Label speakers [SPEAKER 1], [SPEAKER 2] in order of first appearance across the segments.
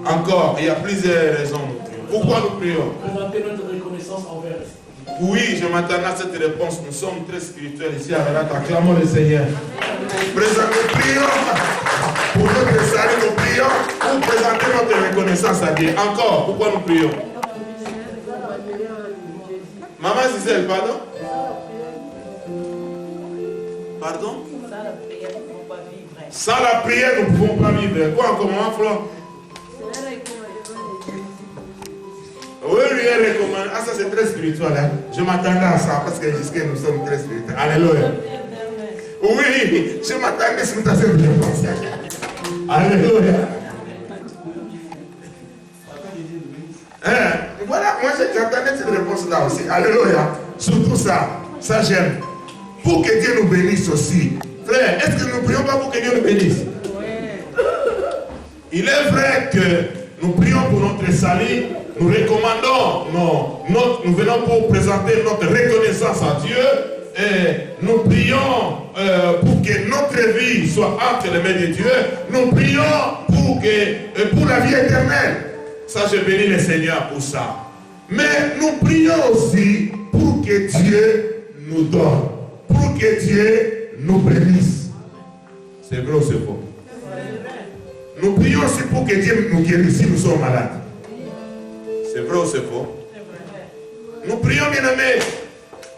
[SPEAKER 1] Encore, il y a plusieurs raisons. Pourquoi nous prions?
[SPEAKER 2] Présenter notre reconnaissance envers.
[SPEAKER 1] Oui, je m'attends à cette réponse. Nous sommes très spirituels ici à Renata. Acclamons le Seigneur. Présentons, prions pour notre salut, nous prions pour présenter notre reconnaissance à Dieu. Encore, pourquoi nous prions? Maman Gisèle, pardon? Pardon? Sans la prière, nous ne pouvons pas vivre. Quoi encore, maman Flore? Oui, lui est recommandé. Ah, ça c'est très spirituel. Hein? Je m'attendais à ça parce que jusqu'à nous sommes très spirituels. Alléluia. Oui, je m'attendais à ce que tu as cette réponse. Alléluia. Voilà, moi j'attendais cette réponse-là aussi. Alléluia. Surtout ça, ça j'aime. Pour que Dieu nous bénisse aussi. Frère, est-ce que nous ne prions pas pour que Dieu nous bénisse? Il est vrai que nous prions pour notre salut. Nous recommandons, nous venons pour présenter notre reconnaissance à Dieu et nous prions pour que notre vie soit entre les mains de Dieu. Nous prions pour la vie éternelle. Ça, je bénis le Seigneur pour ça. Mais nous prions aussi pour que Dieu nous donne, pour que Dieu nous bénisse. C'est vrai ou c'est faux? Nous prions aussi pour que Dieu nous guérisse si nous sommes malades. C'est vrai ou c'est faux? Nous prions, bien-aimés,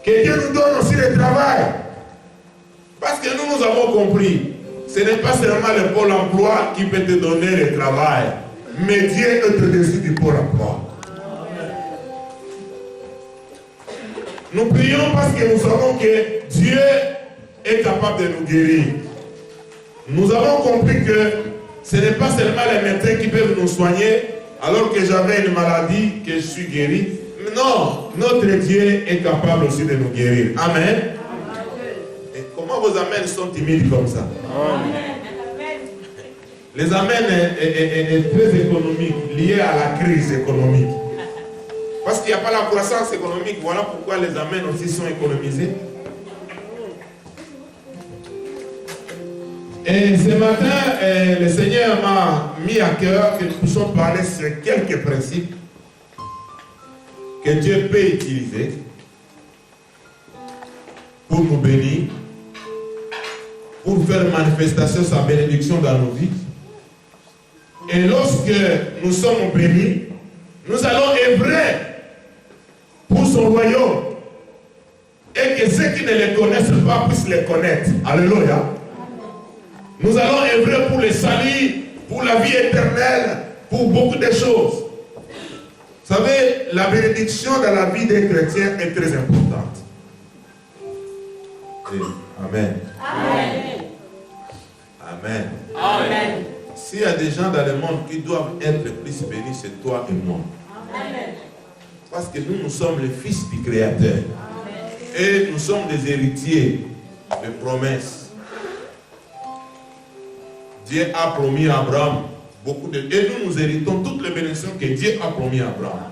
[SPEAKER 1] que Dieu nous donne aussi le travail. Parce que nous avons compris, ce n'est pas seulement le pôle emploi qui peut te donner le travail, mais Dieu est au-dessus du pôle emploi. Nous prions parce que nous savons que Dieu est capable de nous guérir. Nous avons compris que ce n'est pas seulement les médecins qui peuvent nous soigner, alors que j'avais une maladie, que je suis guéri. Non, notre Dieu est capable aussi de nous guérir. Amen. Et comment vos amens sont timides comme ça? Amen. Les amens est très économique, lié à la crise économique. Parce qu'il n'y a pas la croissance économique, voilà pourquoi les amens aussi sont économisés. Et ce matin, le Seigneur m'a mis à cœur que nous puissions parler sur quelques principes que Dieu peut utiliser pour nous bénir, pour faire manifestation sa bénédiction dans nos vies. Et lorsque nous sommes bénis, nous allons œuvrer pour son royaume. Et que ceux qui ne les connaissent pas puissent les connaître. Alléluia. Nous allons œuvrer pour le salut, pour la vie éternelle, pour beaucoup de choses. Vous savez, la bénédiction dans la vie des chrétiens est très importante. Amen. Amen. Amen. Amen. S'il y a des gens dans le monde qui doivent être plus bénis, c'est toi et moi. Amen. Parce que nous sommes les fils du Créateur. Amen. Et nous sommes des héritiers de promesses. Dieu a promis à Abraham beaucoup de... Et nous héritons toutes les bénédictions que Dieu a promis à Abraham.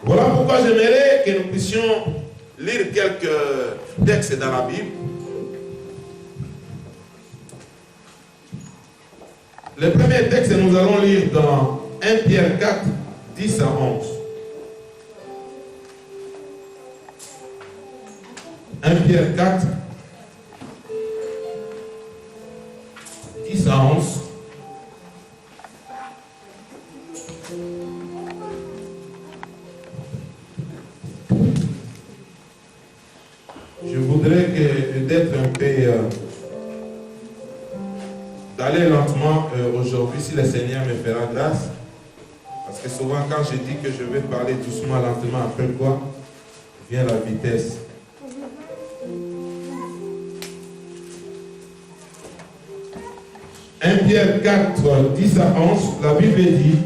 [SPEAKER 1] Voilà pourquoi j'aimerais que nous puissions lire quelques textes dans la Bible. Le premier texte, nous allons lire dans 1 Pierre 4, 10 à 11. 1 Pierre 4, 10 à 11. Je voudrais que d'être un peu d'aller lentement aujourd'hui, si le Seigneur me fera grâce. Parce que souvent quand je dis que je vais parler doucement, lentement, après quoi vient la vitesse. « 1 Pierre 4, 10 à 11, la Bible dit «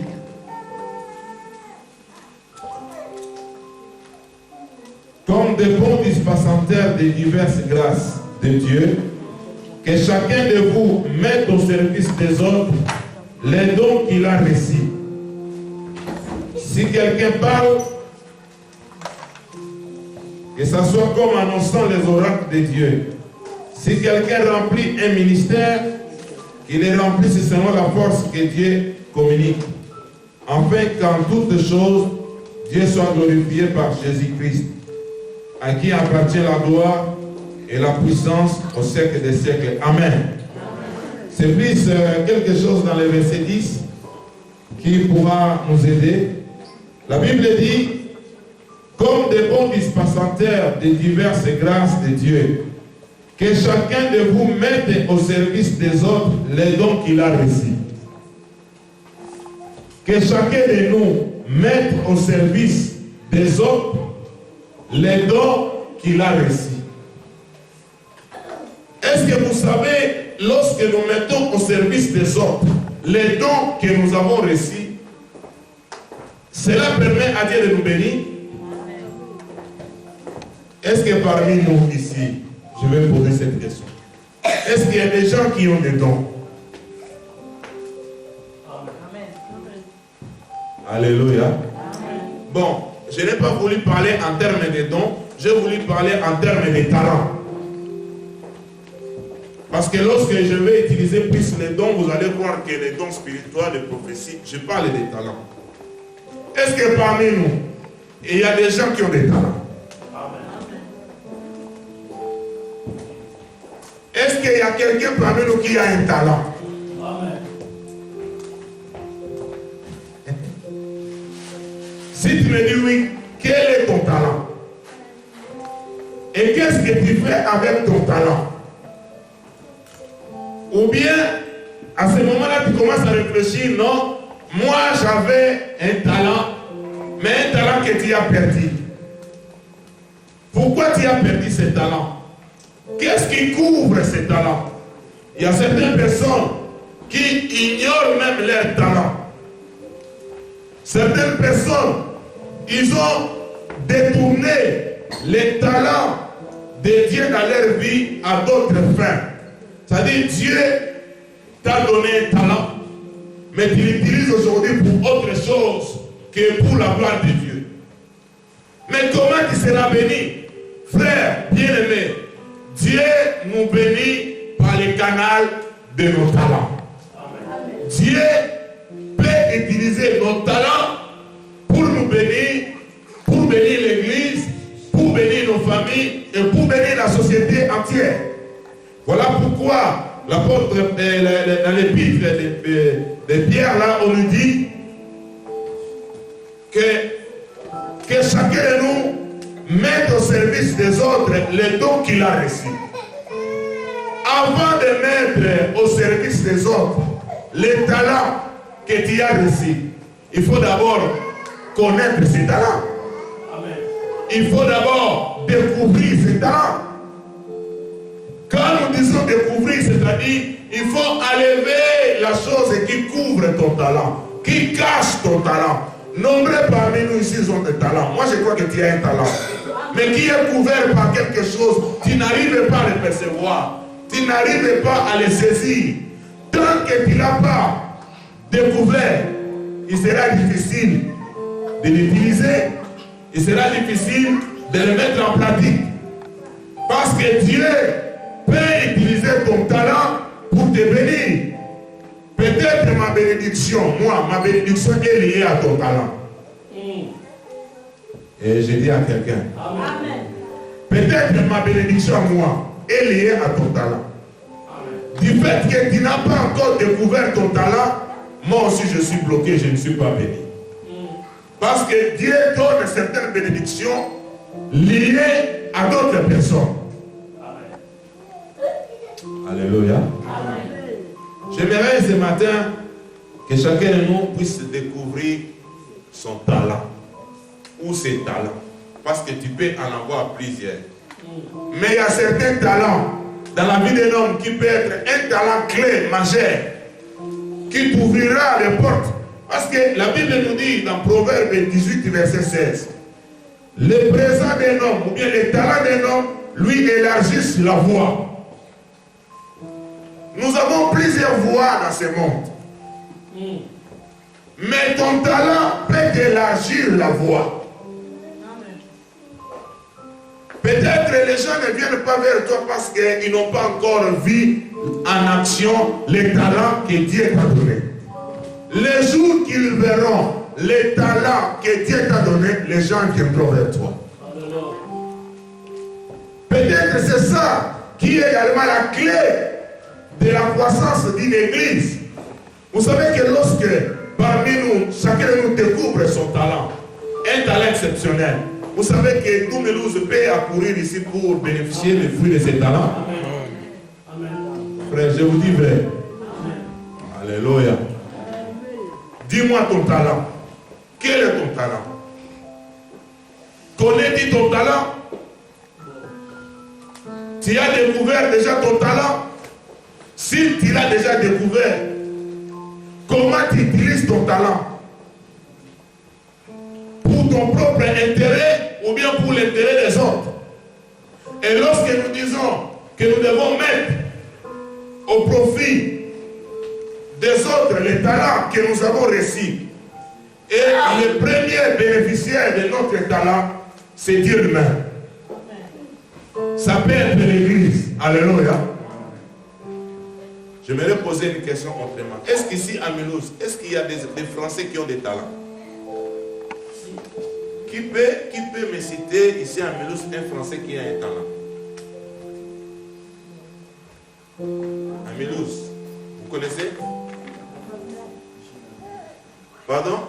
[SPEAKER 1] Comme de bons dispensateurs des diverses grâces de Dieu, que chacun de vous mette au service des autres les dons qu'il a reçus. Si quelqu'un parle, que ce soit comme annonçant les oracles de Dieu. Si quelqu'un remplit un ministère, qu'il les remplisse selon la force que Dieu communique, afin qu'en toutes choses, Dieu soit glorifié par Jésus-Christ, à qui appartient la gloire et la puissance au siècle des siècles. Amen. C'est plus quelque chose dans le verset 10 qui pourra nous aider. La Bible dit, comme des bons dispensateurs de diverses grâces de Dieu, que chacun de vous mette au service des autres les dons qu'il a reçus. Que chacun de nous mette au service des autres les dons qu'il a reçus. Est-ce que vous savez, lorsque nous mettons au service des autres les dons que nous avons reçus, cela permet à Dieu de nous bénir? Est-ce que parmi nous ici, je vais poser cette question, est-ce qu'il y a des gens qui ont des dons? Alléluia. Bon, je n'ai pas voulu parler en termes de dons, j'ai voulu parler en termes de talents. Parce que lorsque je vais utiliser plus les dons, vous allez voir que les dons spirituels, les prophéties, je parle des talents. Est-ce que parmi nous, il y a des gens qui ont des talents? Est-ce qu'il y a quelqu'un parmi nous qui a un talent? Amen. Si tu me dis oui, quel est ton talent? Et qu'est-ce que tu fais avec ton talent? Ou bien, à ce moment-là, tu commences à réfléchir, non, moi j'avais un talent, mais un talent que tu as perdu. Pourquoi tu as perdu ce talent? Qu'est-ce qui couvre ces talents? Il y a certaines personnes qui ignorent même leurs talents. Certaines personnes, ils ont détourné les talents de Dieu dans leur vie à d'autres fins. C'est-à-dire, Dieu t'a donné un talent, mais tu l'utilises aujourd'hui pour autre chose que pour la gloire de Dieu. Mais comment tu seras béni? Frère bien-aimé, Dieu nous bénit par le canal de nos talents. Amen. Dieu peut utiliser nos talents pour nous bénir, pour bénir l'Église, pour bénir nos familles et pour bénir la société entière. Voilà pourquoi l'apôtre dans l'épître de Pierre, là, on nous dit que chacun de nous mette au service des autres les dons qu'il a reçus. Avant de mettre au service des autres les talents que tu as reçus, il faut d'abord connaître ces talents. Amen. Il faut d'abord découvrir ces talents. Quand nous disons découvrir, c'est-à-dire, il faut enlever la chose qui couvre ton talent, qui cache ton talent. Nombreux parmi nous ici ont des talents. Moi, je crois que tu as un talent. Mais qui est couvert par quelque chose, tu n'arrives pas à le percevoir. Tu n'arrives pas à le saisir. Tant que tu ne l'as pas découvert, il sera difficile de l'utiliser. Il sera difficile de le mettre en pratique. Parce que Dieu peut utiliser ton talent pour te bénir. Peut-être ma bénédiction, moi, ma bénédiction est liée à ton talent. Et je dis à quelqu'un, peut-être ma bénédiction, moi, est liée à ton talent. Amen. Du fait que tu n'as pas encore découvert ton talent, moi aussi je suis bloqué, je ne suis pas béni. Parce que Dieu donne certaines bénédictions liées à d'autres personnes. Alléluia. J'aimerais ce matin que chacun de nous puisse découvrir son talent ou ses talents. Parce que tu peux en avoir plusieurs. Mais il y a certains talents dans la vie d'un homme qui peut être un talent clé, majeur, qui t'ouvrira les portes. Parce que la Bible nous dit dans Proverbe 18, verset 16, le présent d'un homme, ou bien les talents d'un homme, lui élargissent la voie. Nous avons plusieurs voies dans ce monde. Mais ton talent peut élargir la voie. Peut-être les gens ne viennent pas vers toi parce qu'ils n'ont pas encore vu en action les talents que Dieu t'a donnés. Les jours qu'ils verront les talents que Dieu t'a donnés, les gens viendront vers toi. Peut-être c'est ça qui est également la clé de la croissance d'une église. Vous savez que lorsque parmi nous, chacun de nous découvre son talent, un talent exceptionnel, vous savez que tout Mulhouse peut accourir ici pour bénéficier des fruits de ses talents. Amen. Frère, je vous dis vrai. Amen. Alléluia. Dis-moi ton talent. Quel est ton talent? Connais-tu ton talent? Tu as découvert déjà ton talent? Si tu l'as déjà découvert, comment tu utilises ton talent? Pour ton propre intérêt ou bien pour l'intérêt des autres? Et lorsque nous disons que nous devons mettre au profit des autres les talents que nous avons reçus, et le premier bénéficiaire de notre talent, c'est Dieu lui-même. Ça peut être l'église. Alléluia. J'aimerais poser une question autrement. Est-ce qu'ici à Mulhouse, est-ce qu'il y a des Français qui ont des talents? Qui peut me citer ici à Mulhouse un Français qui a un talent? À Mulhouse, vous connaissez? Pardon?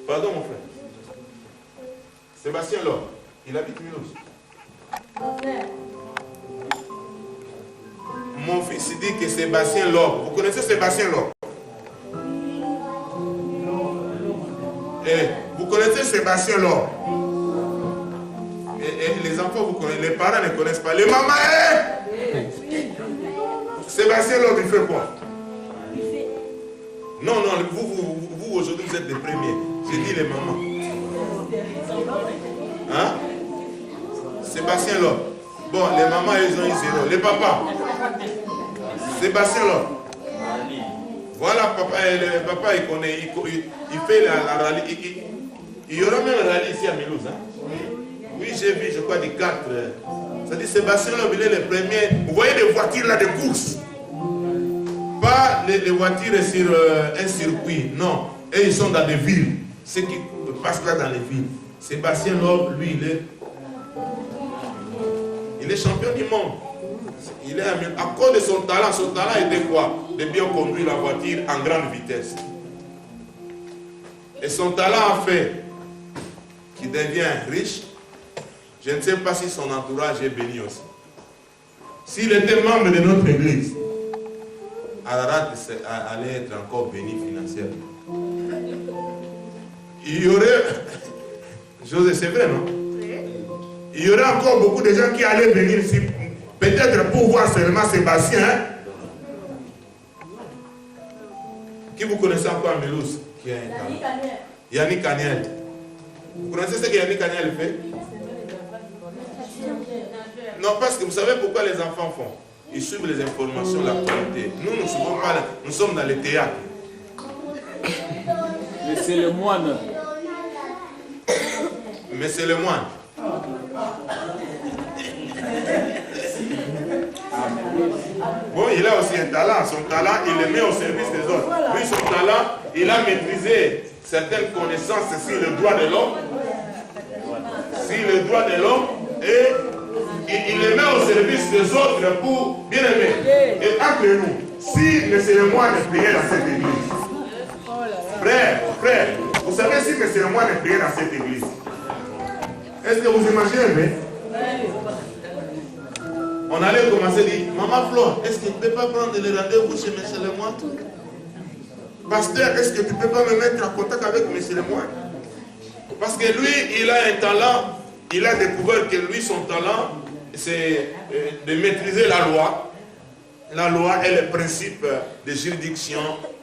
[SPEAKER 1] Pardon mon frère. Sébastien Laure, il habite Mulhouse. Mon fils dit que Sébastien Laure. Vous connaissez Sébastien Laure? Vous connaissez Sébastien Laure? Et les enfants, vous connaissez, les parents ne connaissent pas. Les mamans, Sébastien Laure, il fait quoi? Non, vous aujourd'hui, vous êtes les premiers. J'ai dit les mamans. Hein? Sébastien Laure. Bon, les mamans, ils ont eu 0. Les papas. Sébastien Laure. Voilà, papa, le papa, il connaît, il fait la rallye. Il y aura même un rallye ici à Mulhouse. Hein? Oui, j'ai vu, je crois, des 4. Ça dit Sébastien Laure, il est le premier. Vous voyez les voitures là de course? Pas les voitures sur un circuit, non. Et ils sont dans des villes. Ceux qui passent là dans les villes. Sébastien Laure, lui, il est champion du monde. Il est à cause de son talent était quoi? De bien conduire la voiture en grande vitesse. Et son talent a fait qu'il devient riche. Je ne sais pas si son entourage est béni aussi. S'il était membre de notre église, Ararat allait être encore béni financièrement. Il y aurait, José, c'est vrai, non? Il y aurait encore beaucoup de gens qui allaient venir ici, peut-être pour voir seulement Sébastien. Hein? Qui vous connaissez encore à Mulhouse? Yannick Aniel. Vous connaissez ce que Yannick Aniel fait? Non, parce que vous savez pourquoi les enfants font? Ils suivent les informations, l'actualité. Nous ne suivons pas, nous sommes dans les théâtres.
[SPEAKER 3] Mais c'est le moine.
[SPEAKER 1] Mais c'est le moine. Bon, il a aussi un talent. Son talent, il le met au service des autres. Lui, son talent, il a maîtrisé certaines connaissances sur le droit de l'homme. Sur le droit de l'homme. Et il le met au service des autres pour bien aimer. Et entre nous, si le moine est prié dans cette église, frère, vous savez si le moine est prié dans cette église, est-ce que vous imaginez, mais on allait commencer à dire, Maman Flo, est-ce que tu ne peux pas prendre les rendez-vous chez M. le moine? Pasteur, est-ce que tu ne peux pas me mettre en contact avec M. le moine? Parce que lui, il a un talent, il a découvert que lui, son talent, c'est de maîtriser la loi. La loi est le principe de juridiction,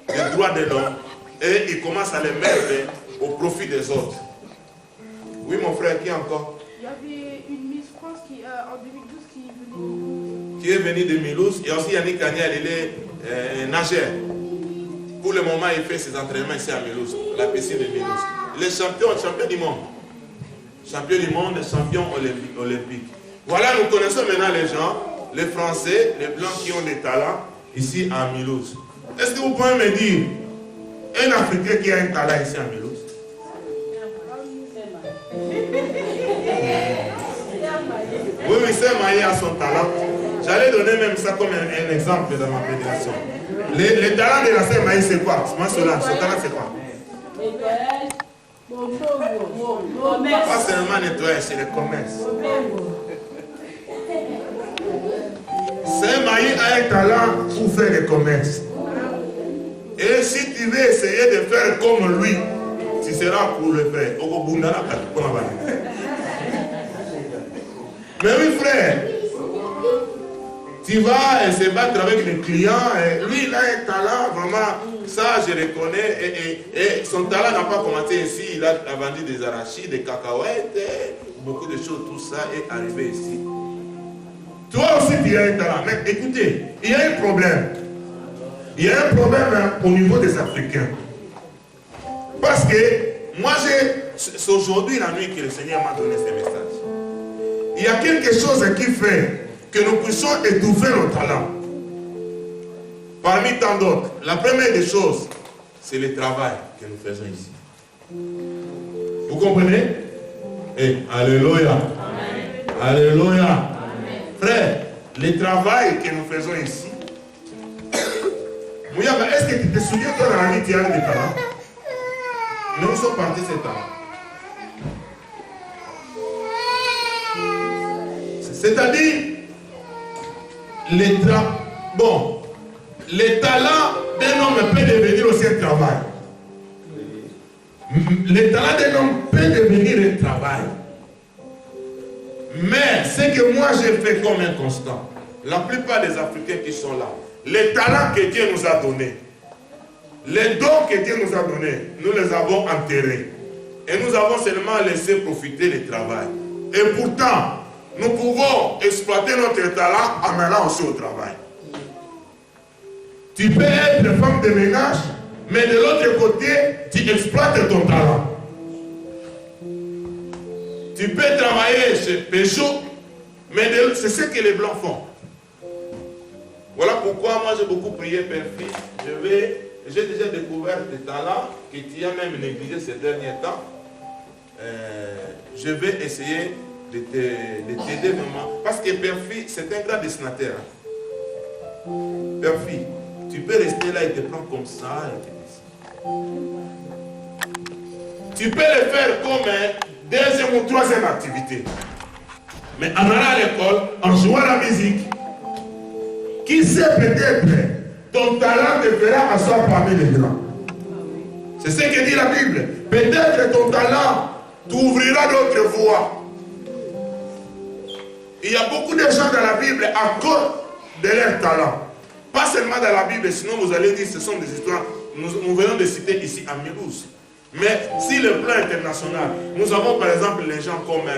[SPEAKER 1] des droits de l'homme. Et il commence à les mettre au profit des autres. Oui, mon frère, qui encore?
[SPEAKER 4] Il y avait une Miss France en 2012
[SPEAKER 1] qui est venue de Mulhouse. Il y a aussi Yannick Daniel, il est nageur. Pour le moment, il fait ses entraînements ici à Mulhouse, la piscine de Mulhouse. Il est champion du monde. champion du monde, champion olympique. Voilà, nous connaissons maintenant les gens, les Français, les Blancs qui ont des talents ici à Mulhouse. Est-ce que vous pouvez me dire un Africain qui a un talent ici à Mulhouse? Oui, c'est Maïe a son talent. J'allais donner même ça comme un exemple dans ma prédication. Les talents de la sœur Maïe, c'est quoi? Moi, son talent, c'est quoi? Pas seulement nettoyer, c'est le commerce. Sœur Maïe a un talent pour faire le commerce. Et si tu veux essayer de faire comme lui, tu seras pour le faire. Mais oui, frère, tu vas se battre avec les clients. Et lui, il a un talent, vraiment, ça je reconnais. Et son talent n'a pas commencé ici. Il a vendu des arachides, des cacahuètes, beaucoup de choses, tout ça est arrivé ici. Toi aussi, tu as un talent. Mais écoutez, il y a un problème. Il y a un problème au niveau des Africains. Parce que moi, c'est aujourd'hui la nuit que le Seigneur m'a donné ce message. Il y a quelque chose qui fait que nous puissions étouffer nos talents. Parmi tant d'autres, la première des choses, c'est le travail que nous faisons ici. Vous comprenez? Alléluia. Amen. Alléluia. Amen. Frère, le travail que nous faisons ici, Mouyaba, est-ce que tu te souviens toi dans la vie tu as des talents? Nous sommes partis ces talents. C'est-à-dire, le talent d'un homme peut devenir aussi un travail. Le talent d'un homme peut devenir un travail. Mais ce que moi j'ai fait comme un constat, la plupart des Africains qui sont là, les talents que Dieu nous a donnés, les dons que Dieu nous a donnés, nous les avons enterrés. Et nous avons seulement laissé profiter du travail. Et pourtant, nous pouvons exploiter notre talent en allant aussi au travail. Tu peux être femme de ménage, mais de l'autre côté, tu exploites ton talent. Tu peux travailler chez Peugeot, mais c'est ce que les Blancs font. Voilà pourquoi moi j'ai beaucoup prié, Père Fils. J'ai déjà découvert des talents que tu as même négligés ces derniers temps. Je vais essayer de t'aider vraiment. Parce que Père Fils, c'est un grand dessinateur. Père Fils, tu peux rester là et te prendre comme ça et te dessiner. Tu peux le faire comme deuxième ou troisième activité. Mais en allant à l'école, en jouant à la musique, qui sait peut-être ton talent te fera asseoir parmi les grands. C'est ce que dit la Bible. Peut-être ton talent t'ouvrira d'autres voies. Il y a beaucoup de gens dans la Bible à cause de leur talent. Pas seulement dans la Bible, sinon vous allez dire que ce sont des histoires. Nous venons de citer ici à Mulhouse. Mais si le plan international, nous avons par exemple les gens comme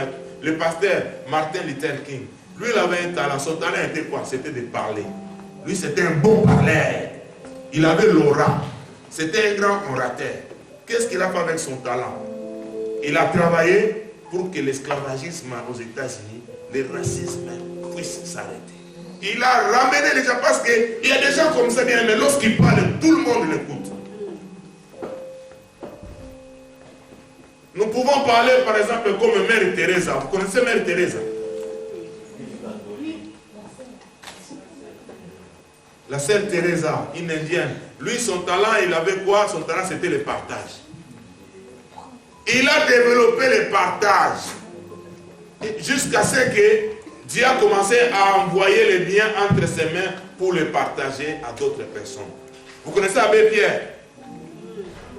[SPEAKER 1] le pasteur Martin Luther King. Lui, il avait un talent. Son talent était quoi? C'était de parler. Lui, c'était un bon parleur. Il avait l'aura. C'était un grand orateur. Qu'est-ce qu'il a fait avec son talent? Il a travaillé pour que l'esclavagisme aux États-Unis, le racisme puisse s'arrêter. Il a ramené les gens parce qu'il y a des gens comme ça, mais lorsqu'il parle, tout le monde l'écoute. Nous pouvons parler par exemple comme Mère Teresa. Vous connaissez Mère Teresa? La sœur Teresa, une indienne. Lui, son talent, il avait quoi? Son talent, c'était le partage. Il a développé le partage. Jusqu'à ce que Dieu a commencé à envoyer les biens entre ses mains pour les partager à d'autres personnes. Vous connaissez Abbé Pierre?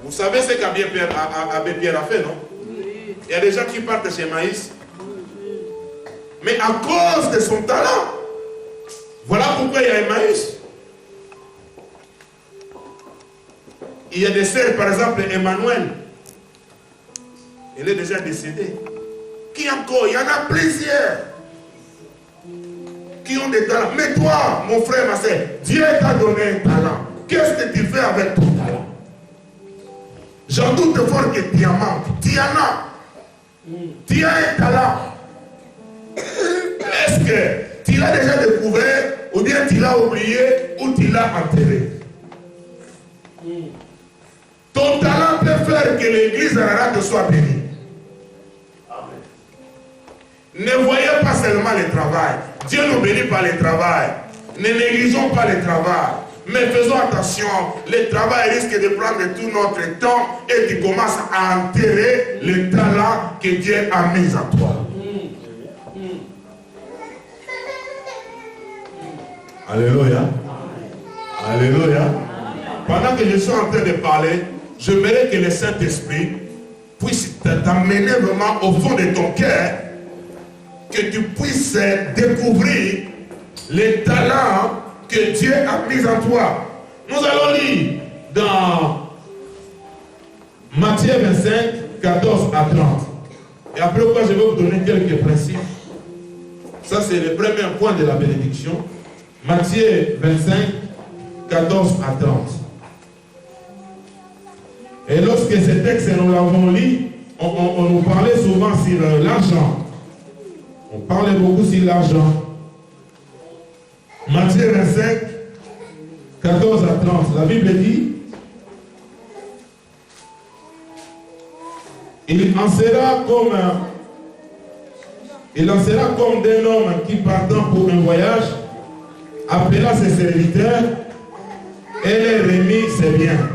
[SPEAKER 1] Vous savez ce qu'Abbé Pierre a fait, non? Il y a des gens qui partent chez Maïs. Mais à cause de son talent, voilà pourquoi il y a un Maïs. Il y a des sœurs, par exemple, Emmanuel. Elle est déjà décédée. Qui encore? Il y en a plusieurs qui ont des talents. Mais toi, mon frère, ma soeur, Dieu t'a donné un talent. Qu'est-ce que tu fais avec ton talent? J'en doute fort que tu en manques. Tu en as. Tu as un talent. Est-ce que tu l'as déjà découvert ou bien tu l'as oublié ou tu l'as enterré? Ton talent peut faire que l'église arabe soit bénie. Ne voyez pas seulement le travail. Dieu nous bénit par le travail. Ne négligeons pas le travail. Mais faisons attention, le travail risque de prendre tout notre temps et tu commences à enterrer le talent que Dieu a mis en toi. Alléluia. Alléluia. Pendant que je suis en train de parler, j'aimerais que le Saint-Esprit puisse t'amener vraiment au fond de ton cœur, que tu puisses découvrir les talents que Dieu a mis en toi. Nous allons lire dans Matthieu 25, 14 à 30. Et après quoi, je vais vous donner quelques principes. Ça, c'est le premier point de la bénédiction. Matthieu 25, 14 à 30. Et lorsque ce texte, nous l'avons lu, on nous parlait souvent sur l'argent. On parlait beaucoup sur l'argent. Matthieu 25, 14 à 30. La Bible dit, il en sera comme d'un homme qui partant pour un voyage, appela ses serviteurs et les remit ses biens.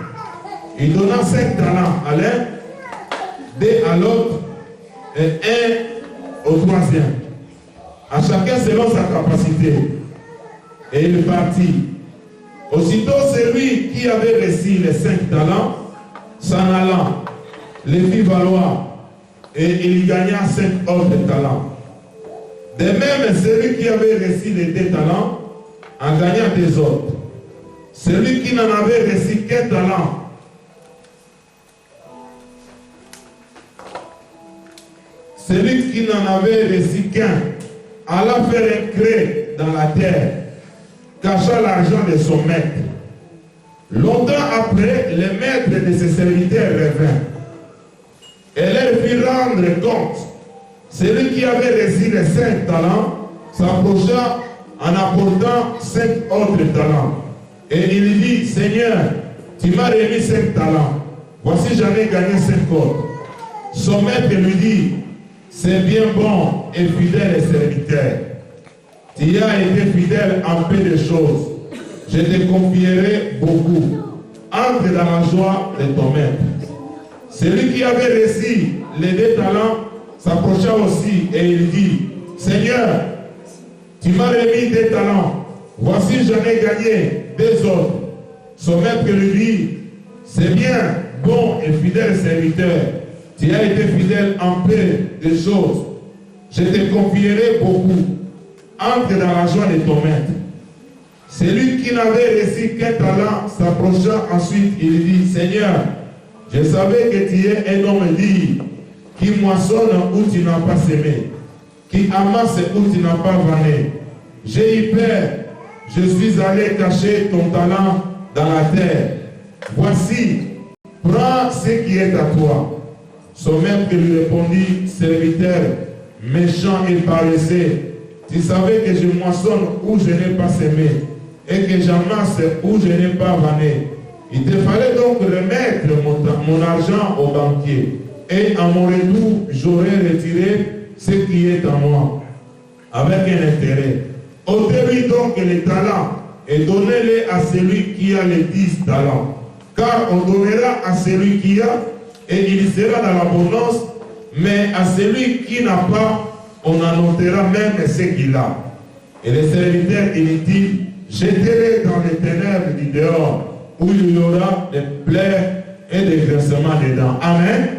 [SPEAKER 1] Il donna 5 talents à l'un, 2 à l'autre et 1 au troisième. À chacun selon sa capacité. Et il partit. Aussitôt celui qui avait reçu les 5 talents, s'en allant, les fit valoir, et il gagna 5 autres talents. De même, celui qui avait reçu les 2 talents, en gagna 2 autres. Celui qui n'en avait reçu qu'un talent, celui qui n'en avait reçu qu'un, alla faire un cré dans la terre, cacha l'argent de son maître. Longtemps après, le maître de ses serviteurs revint et leur fit rendre compte. Celui qui avait reçu les 5 talents s'approcha en apportant 5 autres talents. Et il dit, Seigneur, tu m'as remis 5 talents. Voici, j'en ai gagné 5 autres. Son maître lui dit, c'est bien bon et fidèle serviteur. Tu as été fidèle en peu de choses. Je te confierai beaucoup. Entre dans la joie de ton maître. Celui qui avait reçu les 2 talents s'approcha aussi et il dit, Seigneur, tu m'as remis 2 talents. Voici, j'en ai gagné 2 autres. Son maître lui dit, c'est bien, bon et fidèle serviteur. Tu as été fidèle en peu de choses. Je te confierai beaucoup. Entre dans la joie de ton maître. Celui qui n'avait reçu qu'un talent s'approcha ensuite. Il dit, Seigneur, je savais que tu es un homme digne, qui moissonne où tu n'as pas semé, qui amasse où tu n'as pas vanné. J'ai eu peur. Je suis allé cacher ton talent dans la terre. Voici, prends ce qui est à toi. Son maître lui répondit, serviteur, méchant et paresseux, tu savais que je moissonne où je n'ai pas semé et que j'amasse où je n'ai pas vanné. Il te fallait donc remettre mon argent au banquier et à mon retour, j'aurais retiré ce qui est à moi avec un intérêt. Ôtez-lui donc les talents et donnez-les à celui qui a les 10 talents. Car on donnera à celui qui a et il sera dans l'abondance, mais à celui qui n'a pas, on en ôtera même ce qu'il a. Et les serviteurs inutiles, jetez-les dans les ténèbres du dehors, où il y aura des plaies et des grincements dedans. Amen. Amen.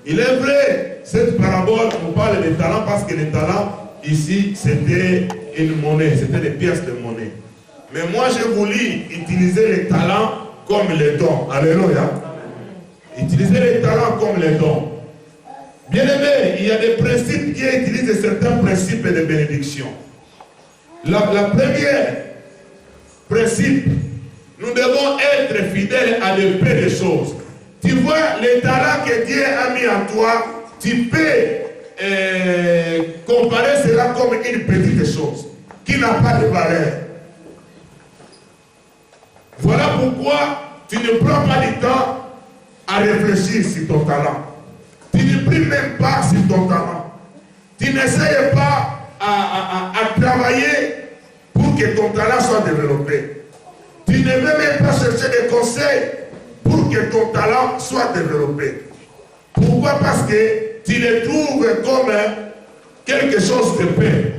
[SPEAKER 1] Il est vrai, cette parabole, on parle des talents parce que les talents, ici, c'était une monnaie, c'était des pièces de monnaie. Mais moi, j'ai voulu utiliser les talents comme les dons. Alléluia. Utiliser les talents comme les dons. Bien aimé, il y a des principes qui utilisent certains principes de bénédiction. La première principe, nous devons être fidèles à de peu de choses. Tu vois, les talents que Dieu a mis en toi, tu peux comparer cela comme une petite chose qui n'a pas de valeur. Voilà pourquoi tu ne prends pas du temps à réfléchir sur ton talent. Tu ne pries même pas sur ton talent. Tu n'essayes pas à travailler pour que ton talent soit développé. Tu ne veux même pas chercher des conseils pour que ton talent soit développé. Pourquoi? Parce que tu le trouves comme quelque chose de paix,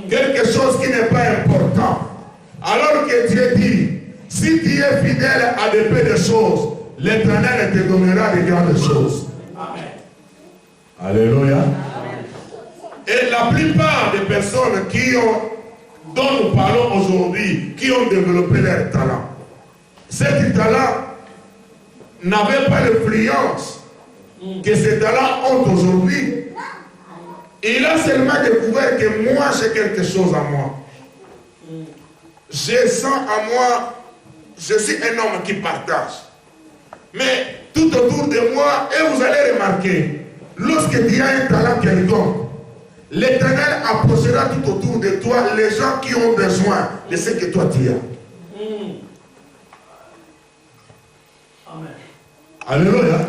[SPEAKER 1] quelque chose qui n'est pas important. Alors que Dieu dit, si tu es fidèle à des peu de choses, l'Éternel te donnera de grandes choses.
[SPEAKER 2] Amen.
[SPEAKER 1] Alléluia. Amen. Et la plupart des personnes dont nous parlons aujourd'hui, qui ont développé leur talent, ces talents n'avaient pas l'influence que ces talents ont aujourd'hui. Il a seulement découvert que moi j'ai quelque chose à moi. Je sens à moi, je suis un homme qui partage. Mais tout autour de moi, et vous allez remarquer, lorsque tu as un talent quelconque, l'Éternel approchera tout autour de toi les gens qui ont besoin de ce que toi tu as.
[SPEAKER 2] Amen.
[SPEAKER 1] Alléluia.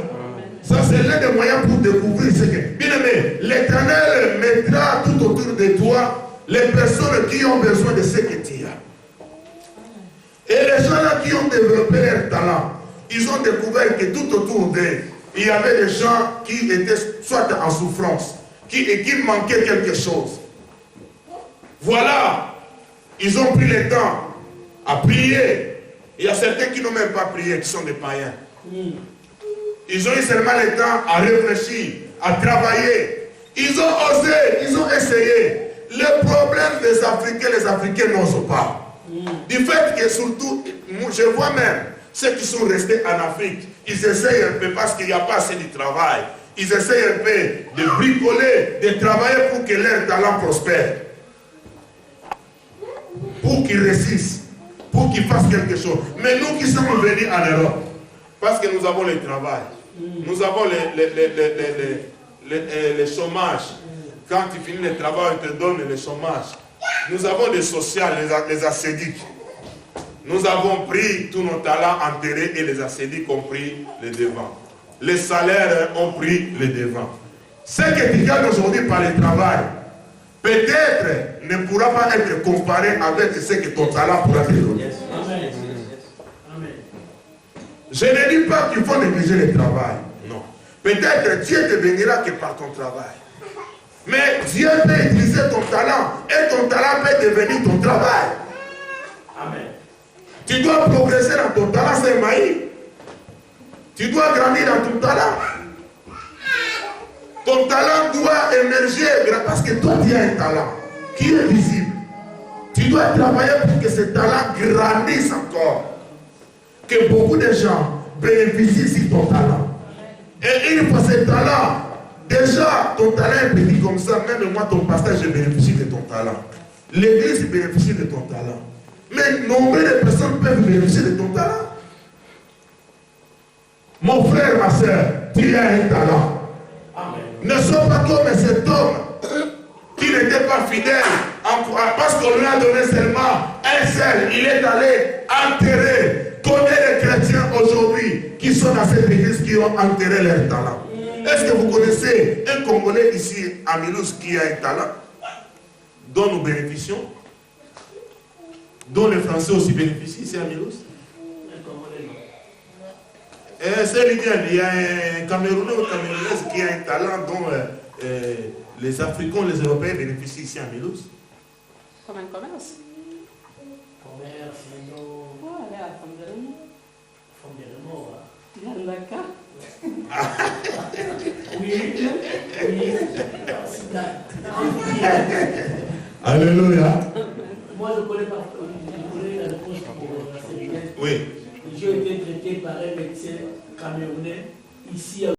[SPEAKER 1] Ça, c'est l'un des moyens pour découvrir ce que... Bien aimé, l'Éternel mettra tout autour de toi les personnes qui ont besoin de ce que tu as. Et les gens-là qui ont développé leur talent, ils ont découvert que tout autour d'eux, il y avait des gens qui étaient soit en souffrance, qui manquaient quelque chose. Voilà, ils ont pris le temps à prier. Il y a certains qui n'ont même pas prié, qui sont des païens. Ils ont eu seulement le temps à réfléchir, à travailler. Ils ont osé, ils ont essayé. Le problème des Africains, les Africains n'osent pas. Du fait que surtout, je vois même ceux qui sont restés en Afrique, ils essayent un peu parce qu'il n'y a pas assez de travail. Ils essayent un peu de bricoler, de travailler pour que leur talent prospère. Pour qu'ils réussissent, pour qu'ils fassent quelque chose. Mais nous qui sommes venus en Europe, parce que nous avons le travail, nous avons le chômage. Quand tu finis le travail, on te donne le chômage. Nous avons des sociales, les ascédiques. Nous avons pris tous nos talents enterrés et les ascédiques ont pris les devants. Les salaires ont pris les devants. Ce que tu gagnes aujourd'hui par le travail, peut-être ne pourra pas être comparé avec ce que ton talent pourra te donner. Je ne dis pas qu'il faut négliger le travail. Non. Peut-être Dieu te bénira que par ton travail. Mais Dieu peut utiliser ton talent et ton talent peut devenir ton travail.
[SPEAKER 2] Amen.
[SPEAKER 1] Tu dois progresser dans ton talent, c'est maïs. Tu dois grandir dans ton talent. Ton talent doit émerger parce que toi tu as un talent qui est visible. Tu dois travailler pour que ce talent grandisse encore. Que beaucoup de gens bénéficient de ton talent. Et une fois ce talent, déjà ton talent est petit comme ça, même moi ton pasteur je bénéficie de ton talent. L'église bénéficie de ton talent. Mais nombre de personnes peuvent bénéficier de ton talent. Mon frère, ma soeur, tu as un talent.
[SPEAKER 2] Amen.
[SPEAKER 1] Ne sois pas comme cet homme qui n'était pas fidèle parce qu'on lui a donné seulement un seul. Il est allé enterrer. Combien de chrétiens aujourd'hui qui sont dans cette église qui ont enterré leur talent? Est-ce que vous connaissez un Congolais ici à Mulhouse qui a un talent dont nous bénéficions, dont les Français aussi bénéficient ici à Mulhouse? C'est l'idéal. Il y a un Camerounais ou Camerounaise qui a un talent dont les Africains, les Européens bénéficient ici à Mulhouse.
[SPEAKER 3] Comme un commerce.
[SPEAKER 2] Commerce, non.
[SPEAKER 3] Ouais, là, comme de l'eau.
[SPEAKER 2] Fondement,
[SPEAKER 3] D'accord.
[SPEAKER 2] oui.
[SPEAKER 1] Alléluia.
[SPEAKER 2] Moi, je connais la réponse pour la série.
[SPEAKER 1] Oui.
[SPEAKER 2] J'ai été traité par un médecin camerounais ici à